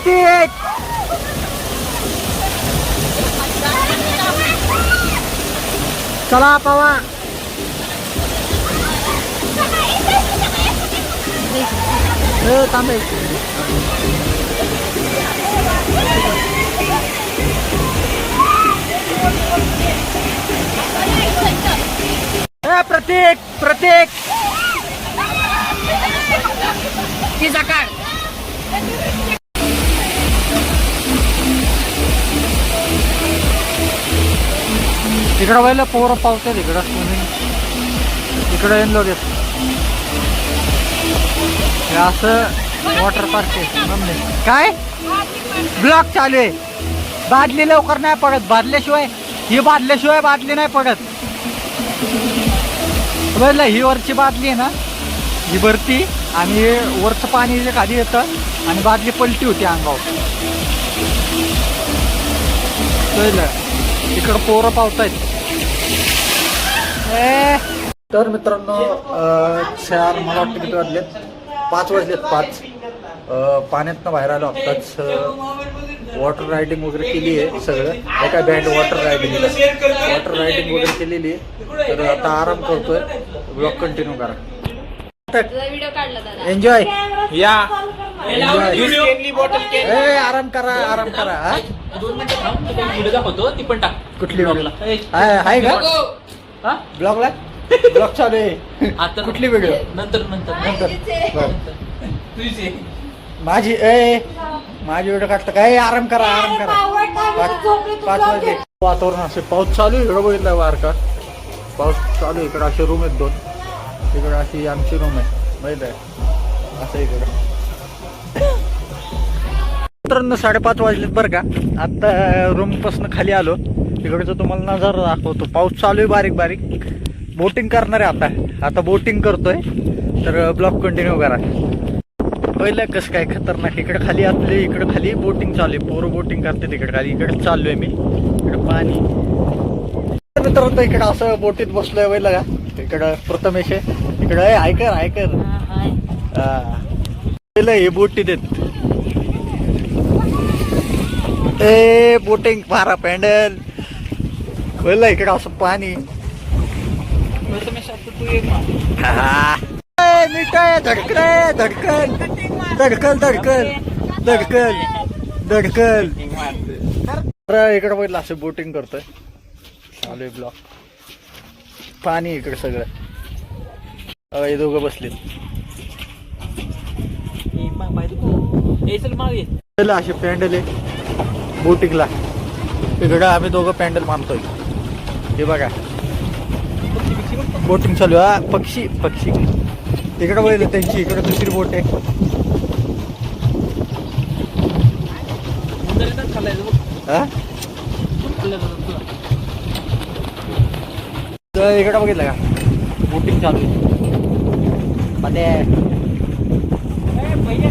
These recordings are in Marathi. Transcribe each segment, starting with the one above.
प्रतीक चला पवा थांबे प्रतीक प्रतीक इकडं व्हायला पोरं पावतात इकडं इकडं येऊन लोक असं वॉटर पार्क आहे काय ब्लॉक चालू आहे बादली लवकर नाही पडत बादल्याशिवाय बादली नाही पडत बघितलं ही वरची बादली आहे ना ही भरती आणि वरचं पाणी जे खाली येतं आणि बादली पलटी होती अंगावर इकडं पोरं पावतायत तर मित्रांनो 4 मला वाटतं किती वाजलेत 5 वाजलेत 5 पाण्यातनं बाहेर आलो आत्ताच वॉटर रायडिंग वगैरे केली आहे सगळं एका बँड वॉटर रायडिंग वगैरे केलेली आहे तर आता आराम करतोय ब्लॉग कंटिन्यू करा एन्जॉय या आराम करा कुठली आहे का ब्लॉगला ब्लॉग चालू आहे आता कुठली व्हिडिओ नंतर माझी व्हिडिओ काढता काय आराम करा 5 वाजले वातावरण असे पाऊस चालू आहे इकडं बघितलं वारका पाऊस चालू आहे इकडं असे रूम आहेत 2 इकडं अशी आमची रूम आहे माहित आहे असं इकडं मित्रांनो 5:30 वाजलेत बरं का आता रूम पासून खाली आलो इकडचं तुम्हाला नजारा दाखवतो पाऊस चालू आहे बारीक बारीक बोटिंग करणार आहे आता बोटिंग करतोय तर ब्लॉग कंटिन्यू करा पहिलं कसं काय खतरनाक इकडे खाली आपले इकडे खाली बोटिंग चालू आहे पोरं बोटिंग करते तिकडे खाली इकडे चाललोय मी इकडे पाणी मित्रांनो इकडे असं बोटीत बसलोय पहिलं का इकडं प्रथमेश आहे इकडे ऐकर पहिलं हे बोटीत आहेत बोटिंग मारा पॅन्डल पहिलं इकडे असं पाणी नीट आहे धडकल इकडे बघितलं असं बोटिंग करतोय चालू आहे ब्लॉक पाणी इकडे सगळं हे दोघं बसलेत असे पॅन्डल आहे बोटिंगला इकडं आम्ही दोघं पॅन्डल मानतोय हे बघा बोटिंग चालू आहे पक्षी इकडं बघितलं त्यांची इकडं दुसरी बोट आहे इकडं बघितलं का बोटिंग चालू आहे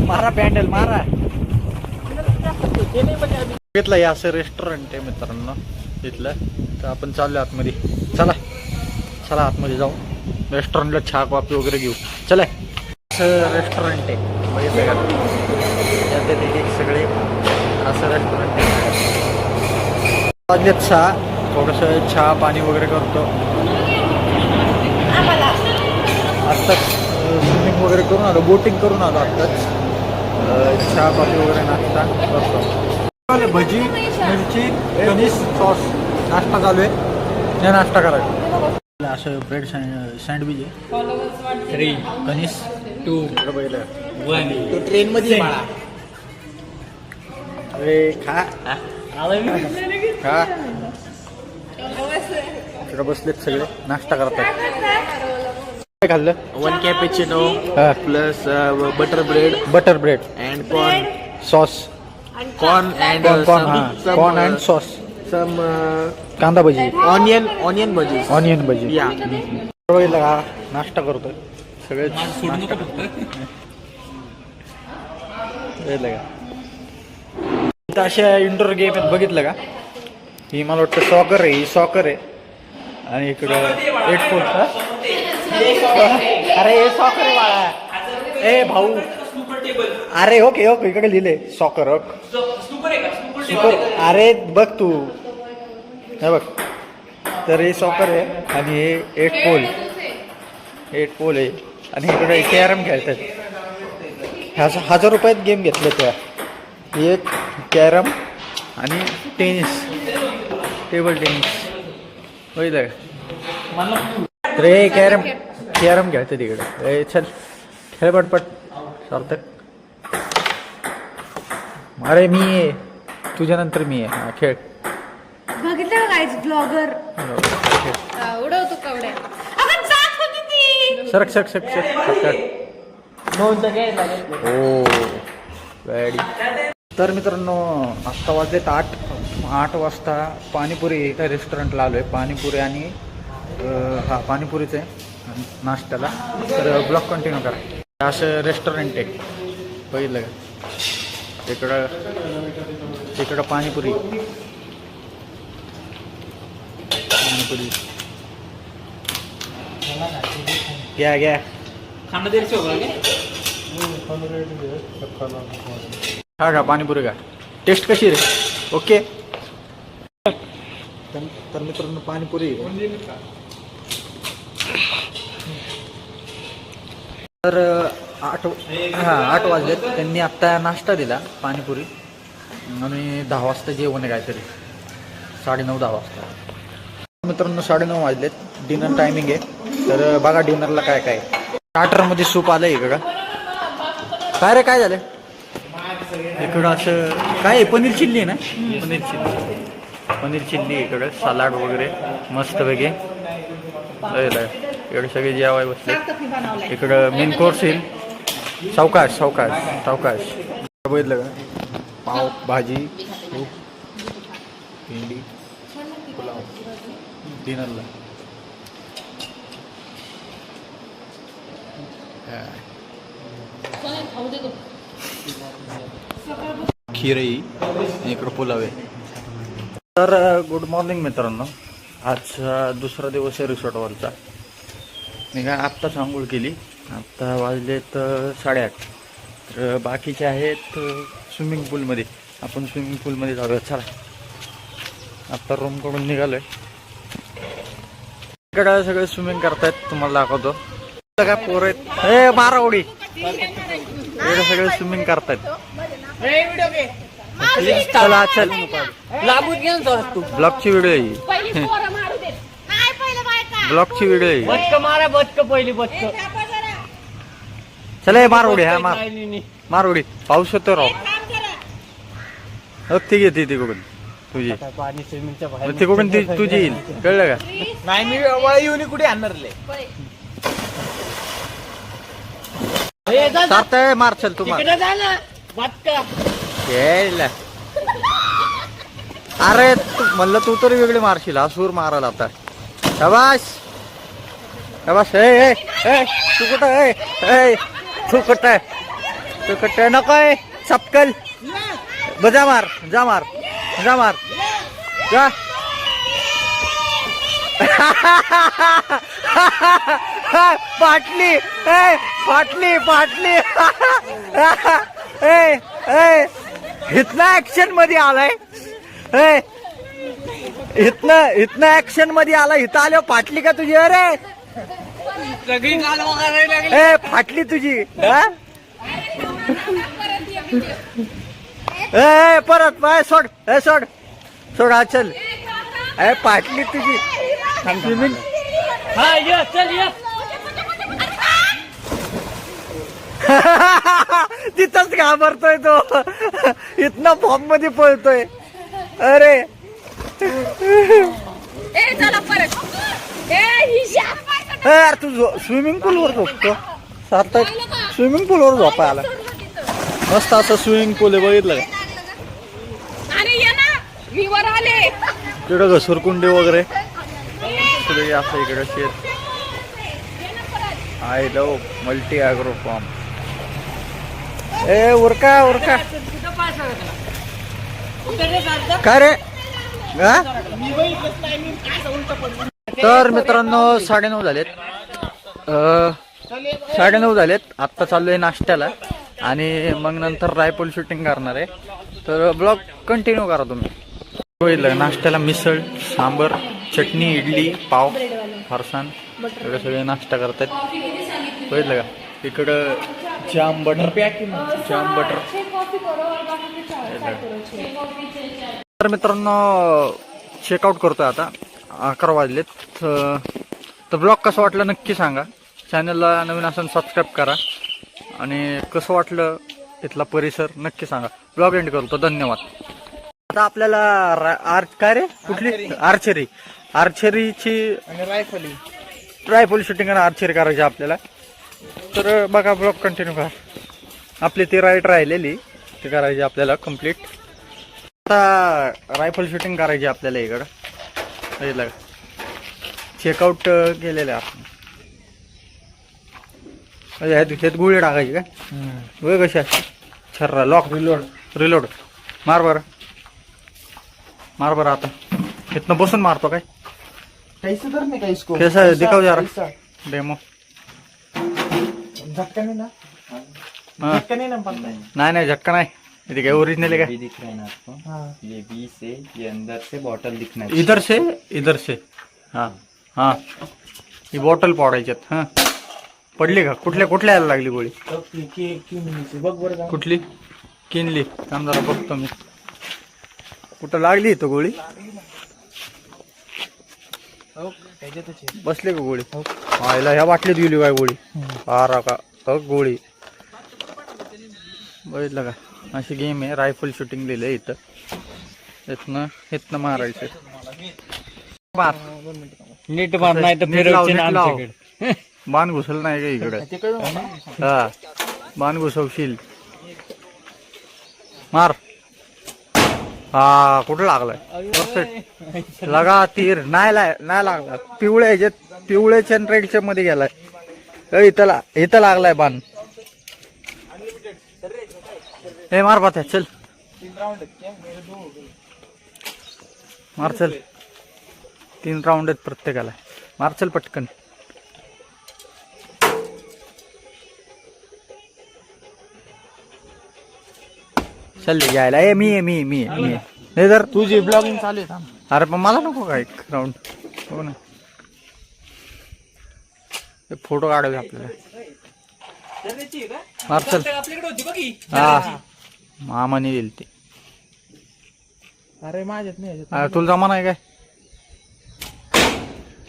मारा पॅन्डल मारा बघितलं हे असं रेस्टॉरंट आहे मित्रांनो तिथलं तर आपण चाललो आतमध्ये चला आतमध्ये जाऊ रेस्टॉरंटला चहा कॉफी वगैरे घेऊ चला असं रेस्टॉरंट आहे बघितलं का तिथे सगळे असं रेस्टॉरंट आहे वाजलेत 6 थोडंसं चहा पाणी वगैरे करतो आत्ताच स्विमिंग वगैरे करून आलो बोटिंग करून आलो आत्ताच चहा कॉफी वगैरे नाश्ता करतो भजी मिरची कणीस सॉस नाश्ता चालू आहे या नाश्ता करायचा असं ब्रेड सँडविच आहे 3 कणीस 2 1 तो ट्रेन मध्ये खा इकडे बसलेत सगळे नाश्ता करतात काय खाल्लं 1 cappuccino plus butter bread and corn sauce corn and sauce some कांदा भजी ऑनियन भजी या नाश्ता करतोय सगळे अशा इंडोर गेम आहेत बघितलं का ही मला वाटतं सॉकर आहे आणि इकडं हेडफोन अरे हे सॉकर आहे बाळा ए भाऊ अरे ओके ओके इकडे लिहिले सॉकर स्नूकर. अरे बघ तू हे बघ. तर हे सॉकर आहे आणि हे 8 पोल आहे आणि इकडे कॅरम खेळतात. 1000 रुपयात गेम घेतले त्या. एक कॅरम आणि टेनिस, टेबल टेनिस बघितलं का. तर हे कॅरम खेळते तिकडे. चल खेळ पटपट चालतं. अरे मी आहे तुझ्यानंतर मी आहे. हा खेळ. बघितलं गाईज ब्लॉगर उडवतो कवड्या. अगं जात होती ती. सरक सरक सरक सरक. हो गाडी. तर मित्रांनो आत्ता वाजलेत 8 वाजता. पाणीपुरी एका रेस्टॉरंटला आलो आहे. पाणीपुरी आणि पाणीपुरीचं आहे नाश्त्याला. तर ब्लॉग कंटिन्यू करा. असं रेस्टॉरंट आहे बघितलं का. इकडं पाणीपुरी घ्या. हा का पाणीपुरी का. टेस्ट कशी रे. ओके. तर मित्रांनो पाणीपुरी. तर 8 वाजलेत. त्यांनी आत्ता नाश्ता दिला पाणीपुरी आणि 10 वाजता जेवण आहे काहीतरी. 9:30-10 वाजता. मित्रांनो 9:30 वाजलेत. डिनर टायमिंग आहे. तर बघा डिनरला काय काय. स्टार्टरमध्ये सूप आलं इकडं. काय रे काय झालं इकडं. असं काय पनीर चिल्ली आहे ना. पनीर चिल्ली इकडं. सलाड वगैरे मस्त वेगळे. इकडे सगळे जेवाय बसले. इकडं मेन कोर्स येईल. सावकाश बघितलं का. पाव भाजी भेंडी पुलाव डिनरला. खीरही इकडं पुलाव आहे. तर गुड मॉर्निंग मित्रांनो. आज दुसरा दिवस आहे रिसॉर्टवरचा. मी काय आत्ताच आंघोळ केली. आत्ता वाजलेत 8:30. तर बाकीचे आहेत स्विमिंग पूलमध्ये. आपण स्विमिंग पूलमध्ये जाऊया. चला आत्ता रूमकडून निघालोय. इकडं सगळे स्विमिंग करतायत. तुम्हाला दाखवतो. काय पोर आहेत. हे मारा उडी. इकडे सगळे स्विमिंग करतायत. चला चल ब्लॉगची व्हिडिओ आहे. ब्लॉगची व्हिडिओ आहे. चला मार उडी. हा मार उडी. पाऊस होतो राव. ती घेते तिकडून तुझी. तिकडून तुझी येईल. कळलं का. नाही मी येऊन कुठे आणणार. सारताय मार. चल तू मार. अरे म्हणलं तू तरी वेगळी मारशील. हा सूर मारायला आता. शाबास शाबास. तू कुठं तू कुठं नको चपकल. जा मार जा. फाटली इथनं ऍक्शन मध्ये आलाय. इथनं ऍक्शन मध्ये आला. इथं आल्यावर फाटली का तुझी. अरे फाटली तुझी. परत पाय सोड. सोड हा चल. फाटली तुझी. स्विमिंग तिथंच घाबरतोय तो. इथनं फॉर्म मध्ये पळतोय. अरे यार तू स्विमिंग पूलवर झोपतो. आता स्विमिंग पूलवर झोपायला मस्त असं स्विमिंग पूल आहे. बघितलं तिकडं घसरकुंडी वगैरे सगळे असं. इकडं शेत. I love multi agro farm. उरका काय रे. तर मित्रांनो 9:30 झालेत. 9:30 झालेत. आत्ता चाललोय नाश्त्याला. आणि मग नंतर रायफल शूटिंग करणार आहे. तर ब्लॉग कंटिन्यू करा तुम्ही. बघितलं नाश्त्याला मिसळ, सांबर, चटणी, इडली, पाव, फरसाण एवढे सगळे नाश्ता करतात. बघितलं का इकडं जाम बटर जाम बटर. तर मित्रांनो चेकआउट करतोय आता 11 वाजलेत. तर ब्लॉग कसं वाटलं नक्की सांगा. चॅनलला नवीन असेल सबस्क्राईब करा आणि कसं वाटलं इथला परिसर नक्की सांगा. ब्लॉग एंड करतो. धन्यवाद. आता आपल्याला काय रे कुठली आर्चरीची आणि रायफल शूटिंग आणि आर्चरी करायची आपल्याला. तर बघा ब्लॉग कंटिन्यू करा. आपली ती राईट राहिलेली ती करायची आपल्याला कम्प्लीट. आता रायफल शूटिंग करायची आपल्याला इकडं. बघितलं चेकआउट केलेलं आहे आपण. ह्यात गुळी टाकायची का बघ कशा छर्रा लॉक रिलोड मार बरं आता इथनं बसून मारतो काय कैसे करने का इसको? कैसा है? दिखाओ जरा डेमो. झटका नहीं ना? हाँ. झटका नहीं ना पड़ता है? नाही झटका नाही. इथे काय ओरिजिनल आहे ये काय? दिख रहा है ना आपको? हाँ. ये बी से ये अंदर से बॉटल दिखना है. इधर से हा हा ही बॉटल पडायच्यात. हा पडली का? कुठल्या यायला लागली गोळी? बघ बरं का? कुठली किनली? थांब जरा बघतो मी कुठं लागली तो गोळी. हो, त्याच्यातच आहे. बसले का गोळी? हा याला ह्या बाटलीत गेली काय गोळी? पारा का गोळी. बघितलं का अशी गेम आहे. रायफल शूटिंग लिहिलंय इथं. इथनं मारायचं. मार नीट मार नाही तर नीट लाव, फिरवचे नीट ना लाव. आमच्याकडे. बाण घुसल नाही का इकडं? हा बाण घुसवशील. मार. हा कुठं लागलाय? परफेक्ट लगा तीर. नाही लागला. पिवळ्याच्या आणि रेडच्या मध्ये गेलाय. इथं लागलाय बाण. हे मार पात्या चल मार चल. 3 राऊंड आहेत प्रत्येकाला. मार चल पटकन. चल यायला ए मी हे जर तुझी ब्लॉगिंग चालू आहे. अरे पण मला नको काय राऊंड. हो ना फोटो काढावे आपल्याला. मार चल. हा मामाने येईल ते. अरे माझ्यात नाही ह्याच्यात. अरे तुला जमा नाही काय?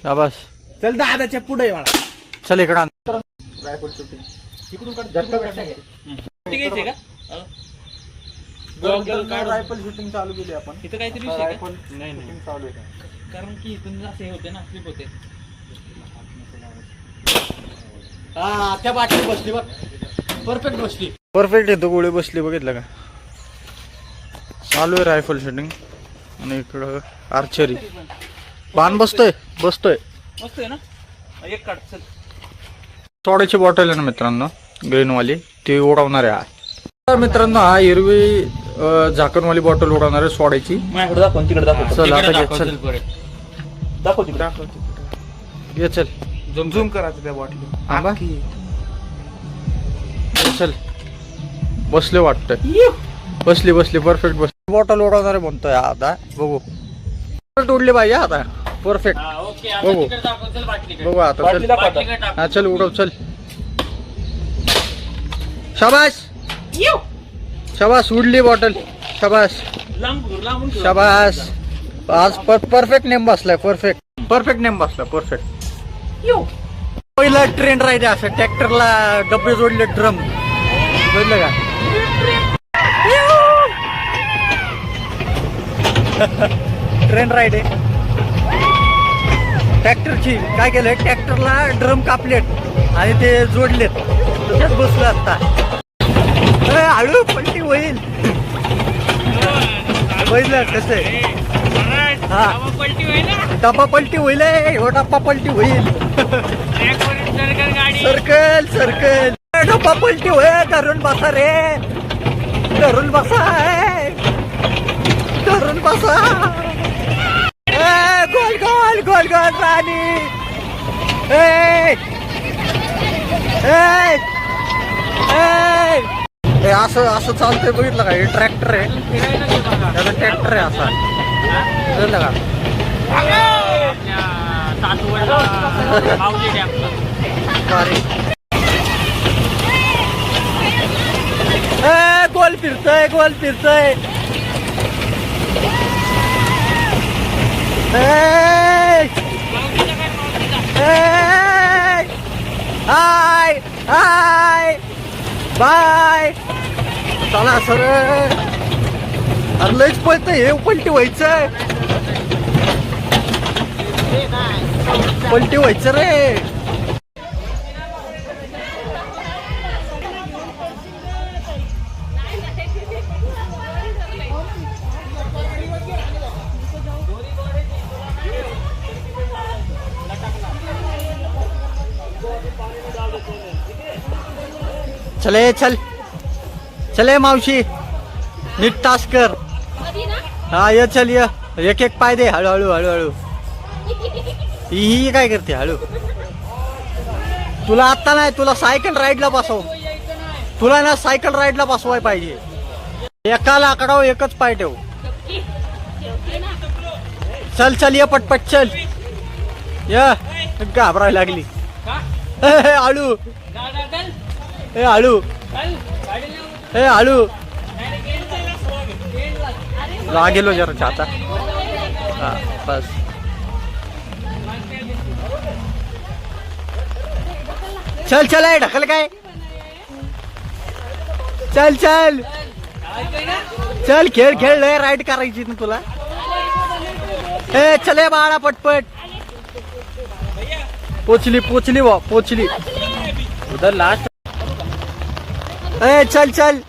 शाबास. चल दादाच्या पुढे मला. चल इकडं आण. रायफल शूटिंग तिकडून काढ. झटका भेटला का? रायफल शूटिंग चालू केली आपण. इथं काहीतरी रायफल नाही शूटिंग चालू आहे. कारण की इथून असं हे होते ना स्लिप होते. हा त्या बाटलीत बसली बघ. परफेक्ट बसली. परफेक्ट येतो गोळी बसली. बघितलं का चालू आहे रायफल शूटिंग. आणि इकडं आर्चरी. बाण बसतोय मस्त आहे ना. एक काढ चल. सोड्याची बॉटल आहे ना मित्रांनो ग्रीनवाली ती उडवणार आहे. तर मित्रांनो हा हिरवी झाकणवाली बॉटल उडवणार आहे सोड्याची. माझ्याकडे दाखव तिकडे दाखव. चल आता घे. चल दाखव तिकडे. घे चल. झूम करायचं त्या बॉटली. आंबा चल. बसले वाटतंय. बसली परफेक्ट बसली. बॉटल उडवणार आहे म्हणतोय आता. बघू उडली पाहिजे आता. परफेक्ट बघू बघू आता. चल हा चल उडव चल. शाबास उडली बॉटल. शाबास आज परफेक्ट नेम बसलाय. परफेक्ट नेम बसलाय. परफेक्ट. पहिला ट्रेंड राहिजे असं ट्रॅक्टरला डबे जोडले ड्रम. बघलं का ट्रेंड राईड आहे ट्रॅक्टरची. काय केलंय ट्रॅक्टरला ड्रम कापलेत आणि ते जोडलेत. त्याच्यात बसलं आता. हळू पलटी होईल. बघितलं कसं आहे. हा डब्बा पलटी होईल. हो डब्बा पलटी होईल. सर्कल डब्बा पलटी होईल. धरून बसा रे. धरून बसा. गोल राणी. हे असं असं चालतंय बघितलं का? हे ट्रॅक्टर आहे, फिरायला घे बघा. त्याचा ट्रॅक्टर आहे असा, कळलं का? आपल्या सासवडला माऊली डॅमचं. भारी. गोल फिरतोय, गोल फिरतोय. हाय हाय बाय. चला सर, अरे लयच पळतंय हे. पलटी व्हायचं, पलटी व्हायचं रे. चले चल, चले मावशी, नीट तास कर. हा ये चल, ये एक एक पाय दे, हळूहळू हळूहळू. ही काय करते हळू? तुला आता नाही, तुला सायकल राईडला बसव. तुला ना सायकल राईडला बसवाय पाहिजे. एका लाकडावर एकच पाय ठेव. चल चल, ये पटपट चल. ये घाबरायला लागली. हळू, ए हळू, ए हळू. लागेलो जरा चाहता. हा बस. चल चल, आहे ढकल काय? चल चल चल, खेळ खेळ, लय राईड करायची ना तुला. ए चले बाळा पटपट. पोचली पोचली वा, पोचली. उधर लास्ट. ए चल चल.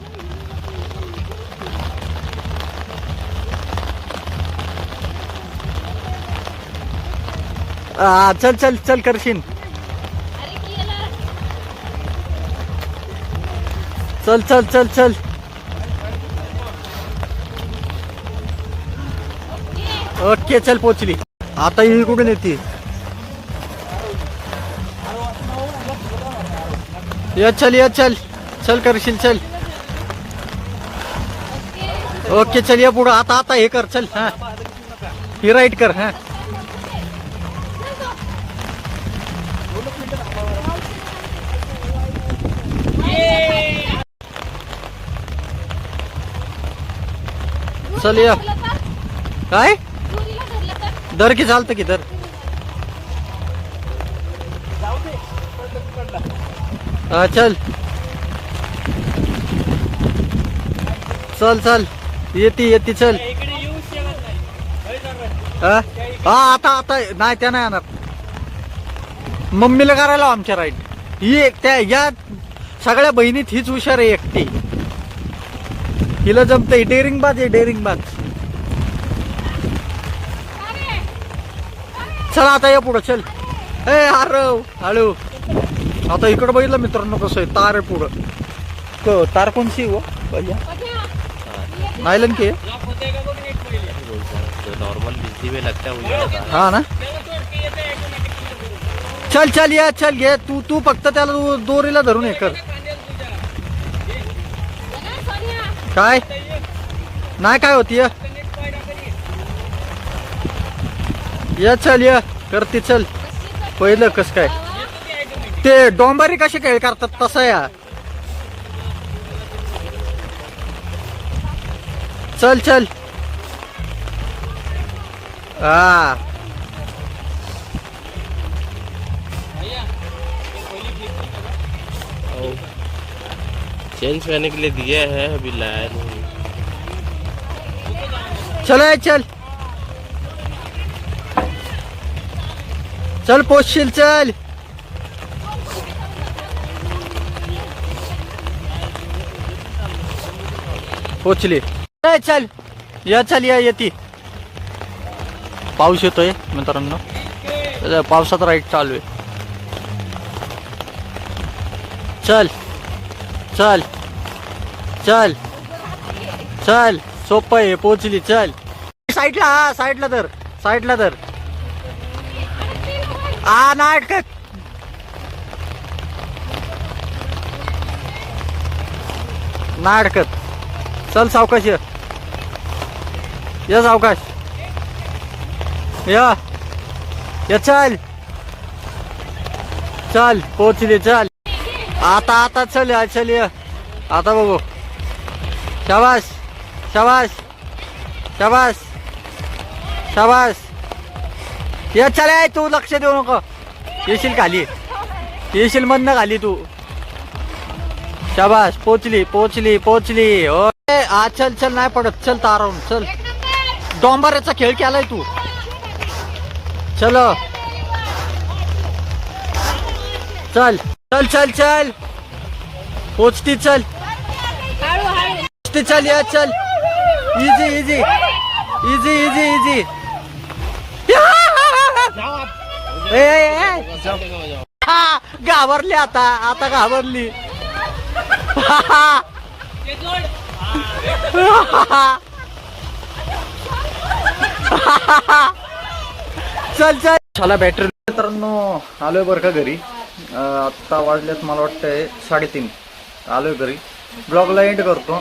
चल चल चल करशील. चल चल चल चल. ओके चल, पोचली. आता ही कुठून येते? ये चल, ये चल चल करशील, चल. ओके चल, ये पुढं. आता आता हे कर, चल. हा ही राईट कर. हा चल, या. काय दर की चालतं की दर. हा चल चल चल, येते येते चल. हा आता आता नाही, त्या नाही येणार. मम्मीला करायला आमच्या राईट. ही एक त्या या सगळ्या बहिणीत हीच हुशार आहे एकटी. हिला जमतंय. डेअरिंग बाज आहे, डेअरिंग बाज. चला आता या पुढं चल. ए हरव हळू. आता इकडं बघितलं मित्रांनो कसं आहे. तार आहे पुढं. तार कोणची हो भैया? नायलन की नॉर्मल बिजली में लगता है. हा ना. चल चल, या चल, घे तू. तू फक्त त्याला दोरीला धरून हे कर. काय नाही काय होती. या चल, या करते चल. पहिलं कस काय ते डोंबारी कसे खेळ करतात तसं या. चल चल. हा चेंज करने के लिए दिया है, अभी लाया नहीं. चल चल चल, पोचशील चल. पोचली. चल या चल, या येते. पाऊस येतोय मित्रांनो. पावसात राईड चालू आहे. चल चल चल चल, सोपं आहे. पोचली. चल साईडला. हा साईडला धर, साईडला धर. आ नाटक. ना अडकत. चल सावकाश ये सावकाश या चल चल पोचले चल. आता चल चल ये आता बघू. शाबास शाबास शाबास शाबास. ये चल तू लक्ष देऊ नको. येशील खाली येशील मधनं खाली तू. शाबास पोचली पोचली पोचली. आज चल चल नाही पडत. चल तारावून चल. डोंबऱ्याचा खेळ केलाय तू. चल चल चल चल चल पोचती चल पोचती चल या चल. Easy easy easy easy easy. घाबरली आता घाबरली. चल चल चला बॅटरी. मित्रांनो आलोय बरं का घरी. आत्ता वाजल्यात मला वाटतंय 3:30. आलोय घरी. ब्लॉगला एंड करतो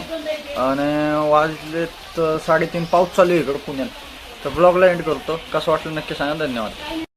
आणि वाजलेत 3:30. पाऊस चालू आहे इकडं पुण्यात. तर ब्लॉगला एंड करतो. कसं वाटलं नक्की सांगा. धन्यवाद.